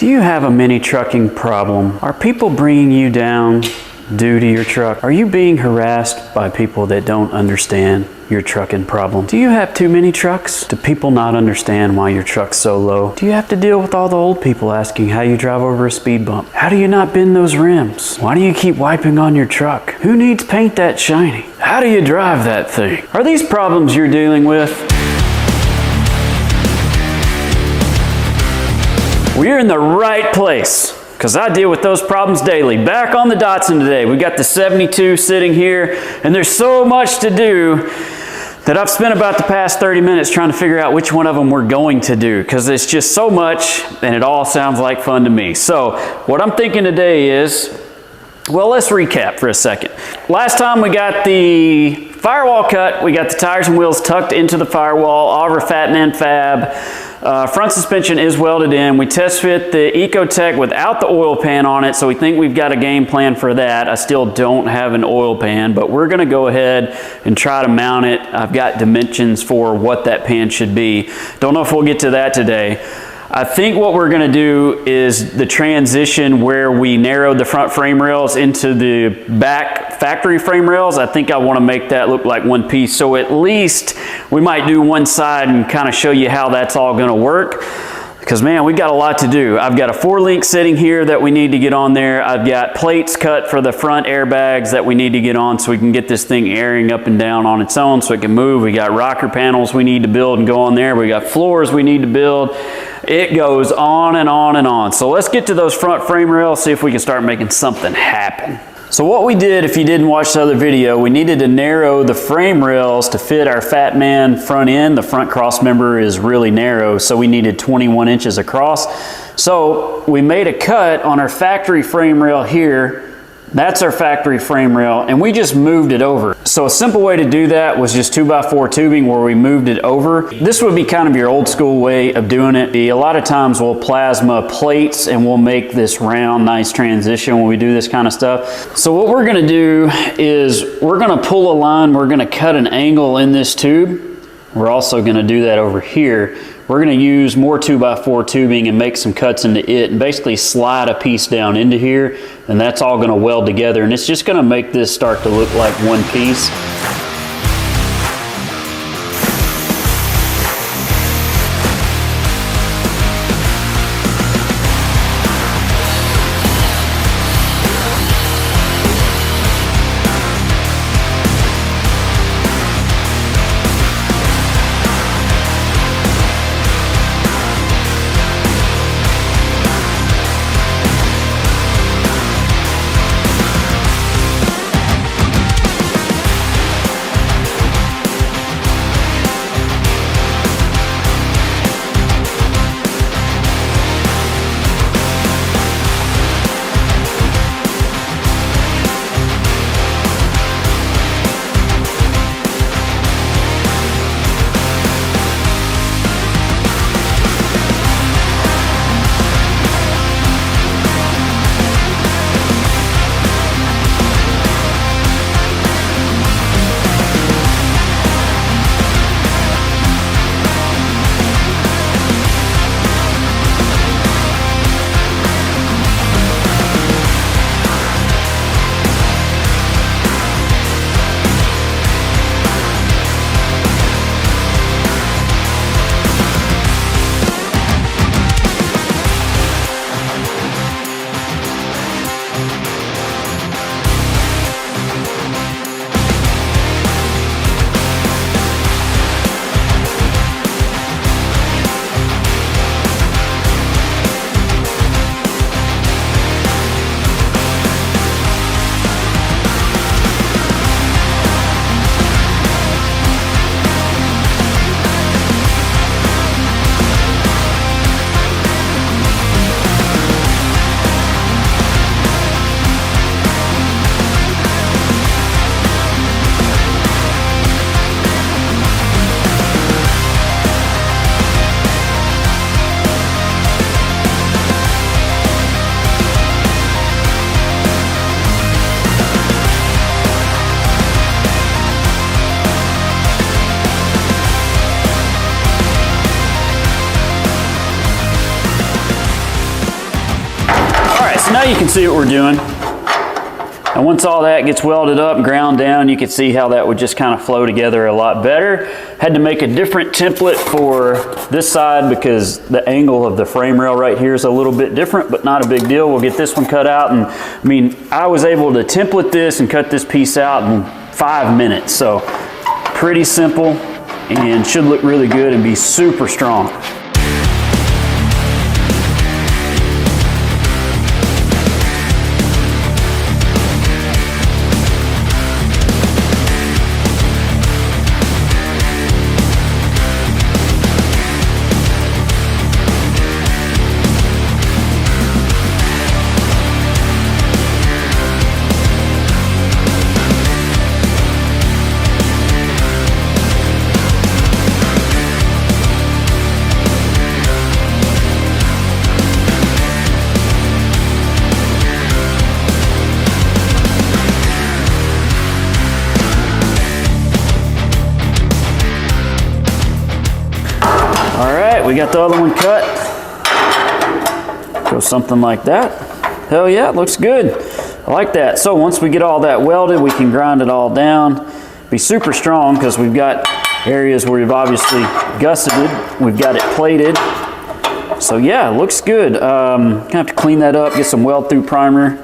Do you have a mini trucking problem? Are people bringing you down due to your truck? Are you being harassed by people that don't understand your trucking problem? Do you have too many trucks? Do people not understand why your truck's so low? Do you have to deal with all the old people asking how you drive over a speed bump? How do you not bend those rims? Why do you keep wiping on your truck? Who needs paint that shiny? How do you drive that thing? Are these problems you're dealing with? Well, you're in the right place, because I deal with those problems daily. Back on the Datsun today, we got the 72 sitting here, and there's so much to do that I've spent about the past 30 minutes trying to figure out which one of them we're going to do, because it's just so much, and it all sounds like fun to me. So what I'm thinking today is, well, let's recap for a second. Last time we got the firewall cut, we got the tires and wheels tucked into the firewall, all of our Fat Man Fab. Front suspension is welded in. We test fit the Ecotech without the oil pan on it, so we think we've got a game plan for that. I still don't have an oil pan, but we're gonna go ahead and try to mount it. I've got dimensions for what that pan should be. Don't know if we'll get to that today. I think what we're gonna do is the transition where we narrowed the front frame rails into the back factory frame rails. I think I wanna make that look like one piece. So at least we might do one side and kind of show you how that's all gonna work. Because man, we got a lot to do. I've got a 4-link sitting here that we need to get on there. I've got plates cut for the front airbags that we need to get on so we can get this thing airing up and down on its own so it can move. We got rocker panels we need to build and go on there. We got floors we need to build. It goes on and on and on. So let's get to those front frame rails, see if we can start making something happen. So what we did, if you didn't watch the other video, we needed to narrow the frame rails to fit our Fat Man front end. The front cross member is really narrow, so we needed 21 inches across. So we made a cut on our factory frame rail here. That's our factory frame rail, and we just moved it over. So a simple way to do that was just 2x4 tubing where we moved it over. This would be kind of your old school way of doing it. A lot of times we'll plasma plates and we'll make this round, nice transition when we do this kind of stuff. So what we're gonna do is we're gonna pull a line, we're gonna cut an angle in this tube. We're also gonna do that over here. We're gonna use more 2x4 tubing and make some cuts into it and basically slide a piece down into here, and that's all gonna weld together, and it's just gonna make this start to look like one piece. so now you can see what we're doing. And once all that gets welded up and ground down, you can see how that would just kind of flow together a lot better. Had to make a different template for this side because the angle of the frame rail right here is a little bit different, but not a big deal. We'll get this one cut out. And I mean, I was able to template this and cut this piece out in 5 minutes. So pretty simple and should look really good and be super strong. We got the other one cut. Go something like that. Hell yeah, it looks good. I like that. So once we get all that welded, we can grind it all down. Be super strong because we've got areas where we've obviously gusseted. We've got it plated. So yeah, it looks good. Gonna have to clean that up, get some weld through primer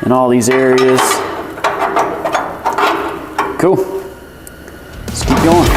in all these areas. Cool. Let's keep going.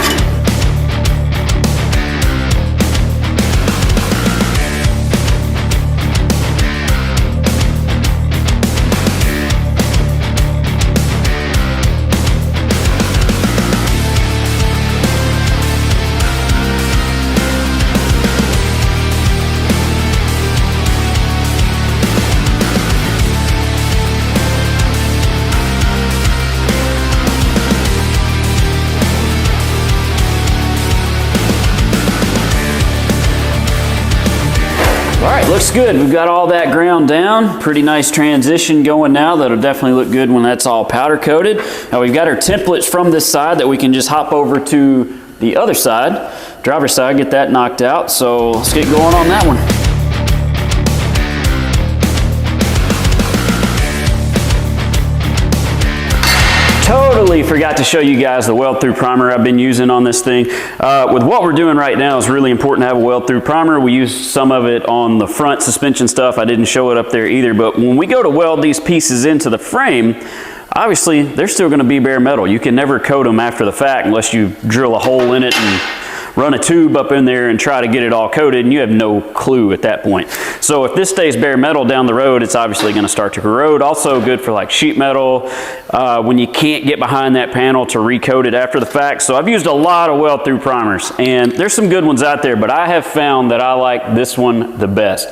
Looks good. We've got all that ground down. Pretty nice transition going now. That'll definitely look good when that's all powder coated. Now we've got our templates from this side that we can just hop over to the other side, driver's side, get that knocked out. So let's get going on that one. Totally forgot to show you guys the weld through primer I've been using on this thing. With what we're doing right now, it's really important to have a weld through primer. We use some of it on the front suspension stuff. I didn't show it up there either, but when we go to weld these pieces into the frame, obviously they're still going to be bare metal. You can never coat them after the fact unless you drill a hole in it and run a tube up in there and try to get it all coated, and you have no clue at that point. So if this stays bare metal down the road, it's obviously going to start to corrode. Also good for like sheet metal when you can't get behind that panel to recoat it after the fact. So I've used a lot of weld through primers, and there's some good ones out there, but I have found that I like this one the best.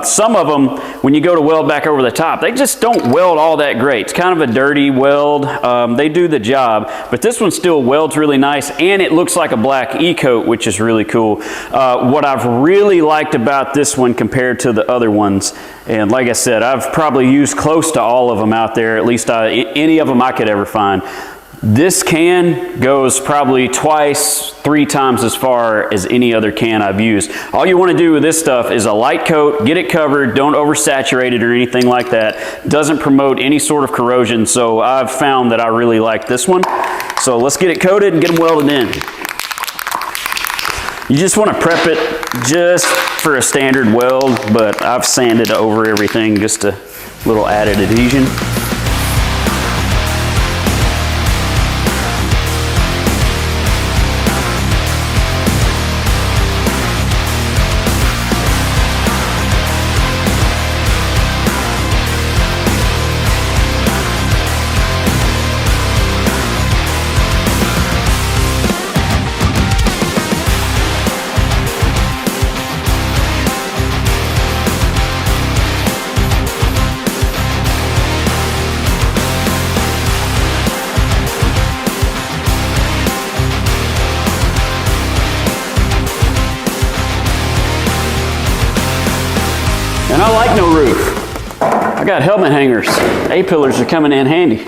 Some of them, when you go to weld back over the top, they just don't weld all that great. It's kind of a dirty weld. They do the job, but this one still welds really nice, and it looks like a black E-coat, which is really cool. What I've really liked about this one compared to the other ones, and like I said, I've probably used close to all of them out there, at least any of them I could ever find. This can goes probably twice, 3 times as far as any other can I've used. All you want to do with this stuff is a light coat, get it covered, don't oversaturate it or anything like that. Doesn't promote any sort of corrosion, so I've found that I really like this one. So let's get it coated and get them welded in. You just want to prep it just for a standard weld, but I've sanded over everything, just a little added adhesion. And I like no roof. I got helmet hangers. A-pillars are coming in handy.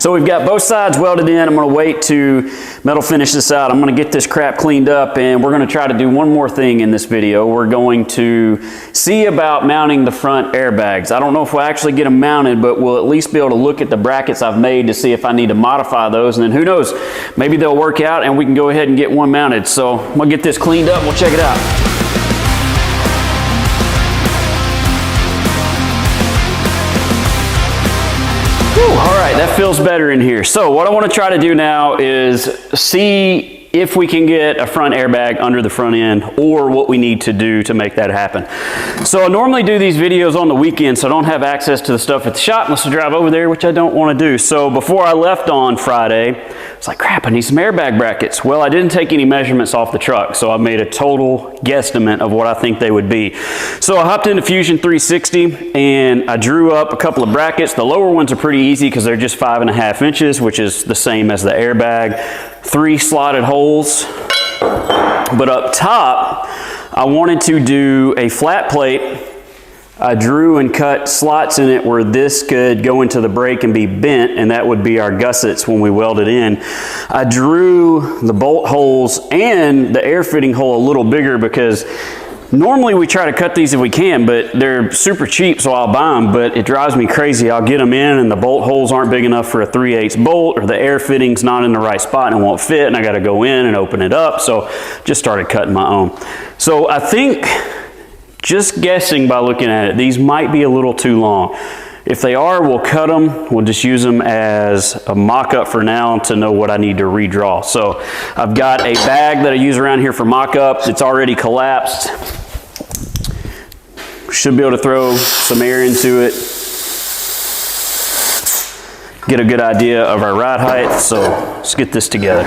So we've got both sides welded in. I'm gonna wait to metal finish this out. I'm gonna get this crap cleaned up, and we're gonna try to do one more thing in this video. We're going to see about mounting the front airbags. I don't know if we'll actually get them mounted, but we'll at least be able to look at the brackets I've made to see if I need to modify those, and then who knows, maybe they'll work out and we can go ahead and get one mounted. So I'm gonna get this cleaned up, we'll check it out. All right, that feels better in here. So what I want to try to do now is see if we can get a front airbag under the front end, or what we need to do to make that happen. So I normally do these videos on the weekend, so I don't have access to the stuff at the shop unless I drive over there, which I don't want to do. So before I left on Friday, it's like, crap, I need some airbag brackets. Well, I didn't take any measurements off the truck, so I made a total guesstimate of what I think they would be. So I hopped into Fusion 360 and I drew up a couple of brackets. The lower ones are pretty easy because they're just 5.5 inches, which is the same as the airbag. 3 slotted holes. But up top, I wanted to do a flat plate. I drew and cut slots in it where this could go into the brake and be bent, and that would be our gussets when we weld it in. I drew the bolt holes and the air fitting hole a little bigger because normally we try to cut these if we can, but they're super cheap, so I'll buy them, but it drives me crazy. I'll get them in and the bolt holes aren't big enough for a 3/8 bolt, or the air fitting's not in the right spot and it won't fit, and I gotta go in and open it up, so just started cutting my own. So I think, just guessing by looking at it, these might be a little too long. If they are, we'll cut them. We'll just use them as a mock-up for now to know what I need to redraw. So I've got a bag that I use around here for mock-ups. It's already collapsed. Should be able to throw some air into it, get a good idea of our ride height. So let's get this together.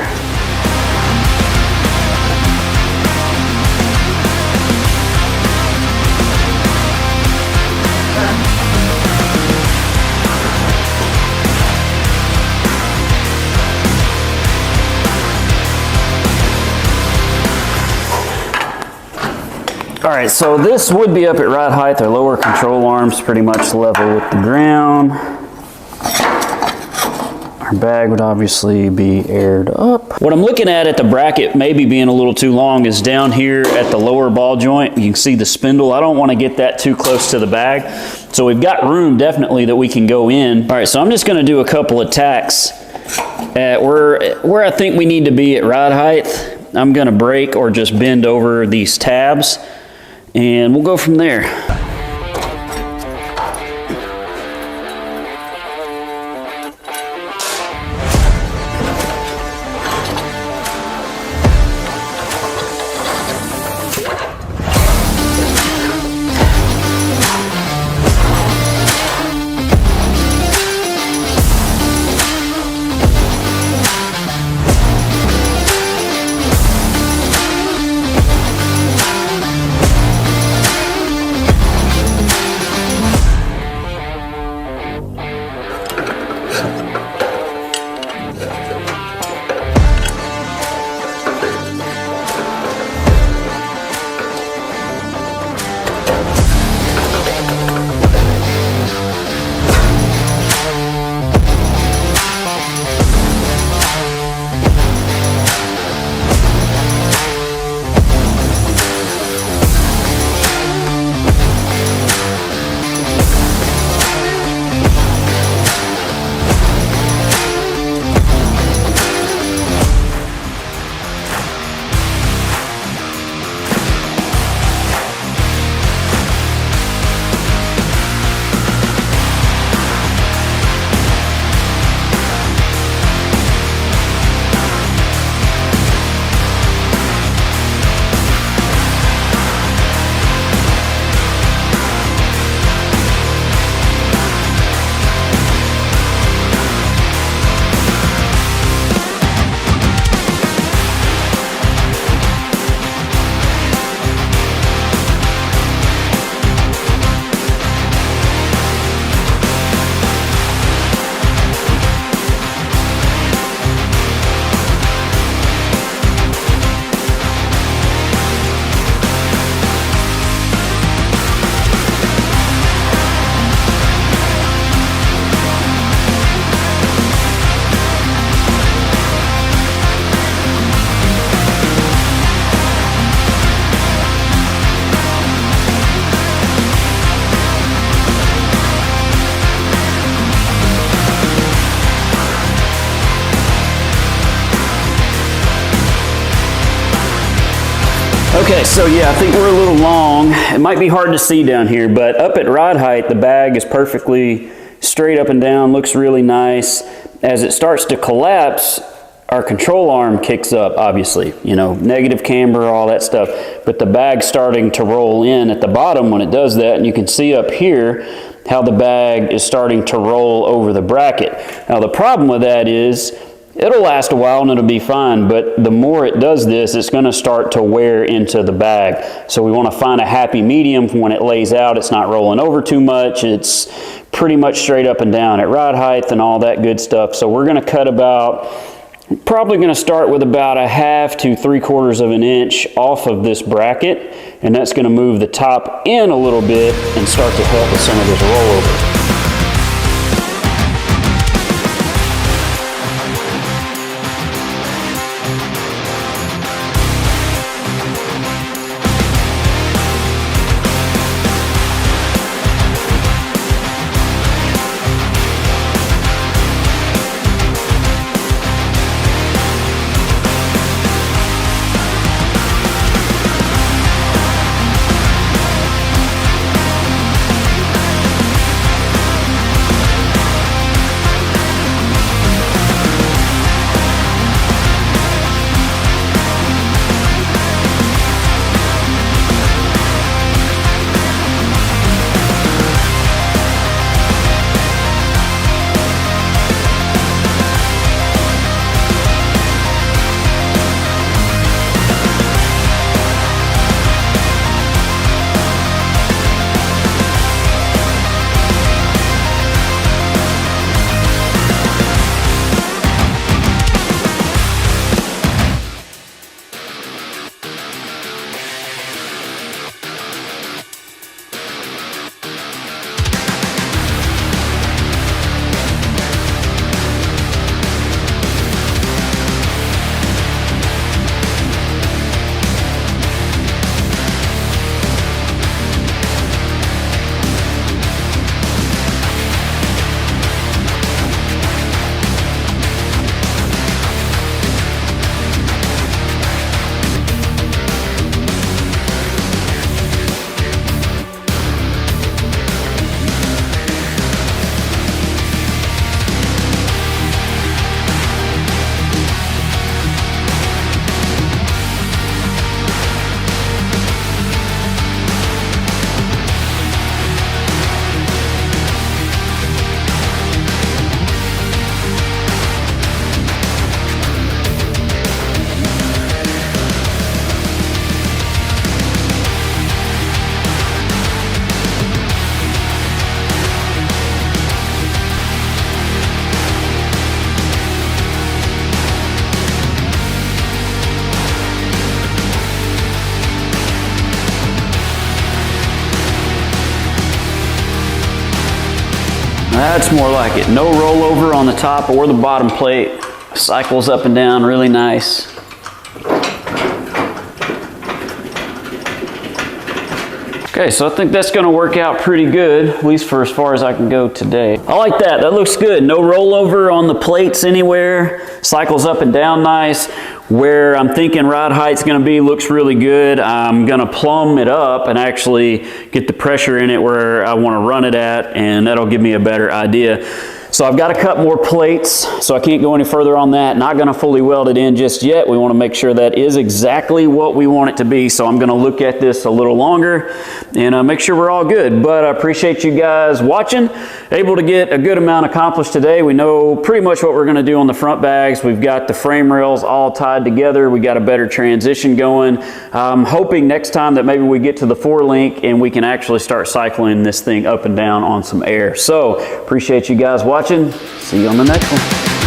All right, so this would be up at ride height. Their lower control arms pretty much level with the ground. Our bag would obviously be aired up. What I'm looking at the bracket maybe being a little too long is down here at the lower ball joint. You can see the spindle. I don't want to get that too close to the bag. So we've got room definitely that we can go in. All right, so I'm just going to do a couple of tacks at where I think we need to be at ride height. I'm going to break or just bend over these tabs, and we'll go from there. Okay, so yeah, I think we're a little long. It might be hard to see down here, but up at rod height, the bag is perfectly straight up and down, looks really nice. As it starts to collapse, our control arm kicks up, obviously, you know, negative camber, all that stuff, but the bag's starting to roll in at the bottom when it does that, and you can see up here how the bag is starting to roll over the bracket. Now the problem with that is, it'll last a while and it'll be fine, but the more it does this, it's gonna start to wear into the bag. So we wanna find a happy medium when it lays out. It's not rolling over too much. It's pretty much straight up and down at rod height and all that good stuff. So we're gonna cut probably gonna start with about 1/2 to 3/4 of an inch off of this bracket, and that's gonna move the top in a little bit and start to help with some of this rollover. That's more like it. No rollover on the top or the bottom plate. Cycles up and down really nice. Okay, so I think that's gonna work out pretty good, at least for as far as I can go today. I like that, that looks good. No rollover on the plates anywhere. Cycles up and down nice. Where I'm thinking rod height's gonna be looks really good. I'm gonna plumb it up and actually get the pressure in it where I wanna run it at, and that'll give me a better idea. So I've got to cut more plates, so I can't go any further on that. Not going to fully weld it in just yet. We want to make sure that is exactly what we want it to be. So I'm going to look at this a little longer and make sure we're all good. But I appreciate you guys watching. Able to get a good amount accomplished today. We know pretty much what we're going to do on the front bags. We've got the frame rails all tied together. We got a better transition going. I'm hoping next time that maybe we get to the 4-link and we can actually start cycling this thing up and down on some air. So appreciate you guys watching. See you on the next one.